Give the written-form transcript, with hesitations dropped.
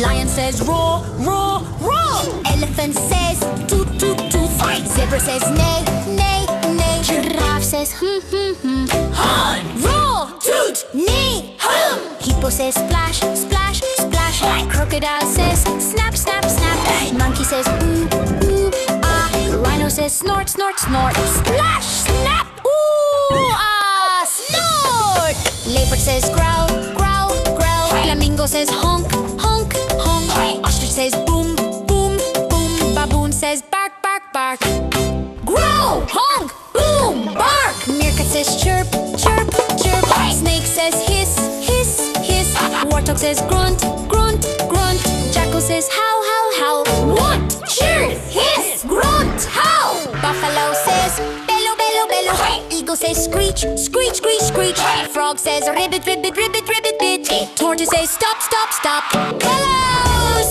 Lion says roar, roar, roar. Elephant says toot, toot, toot. Zebra says neigh, neigh, neigh. Giraffe says horn. Roar, toot, neigh, hum. Hippo says splash, splash, splash. Crocodile says snap, snap, snap. Monkey says ooh, ooh, ah. Rhino says snort, snort, snort. Splash, snap, ooh, ah, snort. Leopard says growl, growl, growl. Flamingo says honk, honk, honk. Ostrich says boom, boom, boom. Baboon says bark, bark, bark. Growl, honk, boom, bark. Meerkat says chirp, chirp, chirp. Snake says hiss, hiss, hiss. Warthog says grunt, grunt, grunt. Jackal says howl, howl, howl. Want, cheer, hiss, grunt, howl. Buffalo says bellow, bellow, bellow. Eagle says screech, screech, screech, screech. Frog says ribbit, ribbit, ribbit, ribbit, bit. Tortoise says stop, stop, stop. Bellows,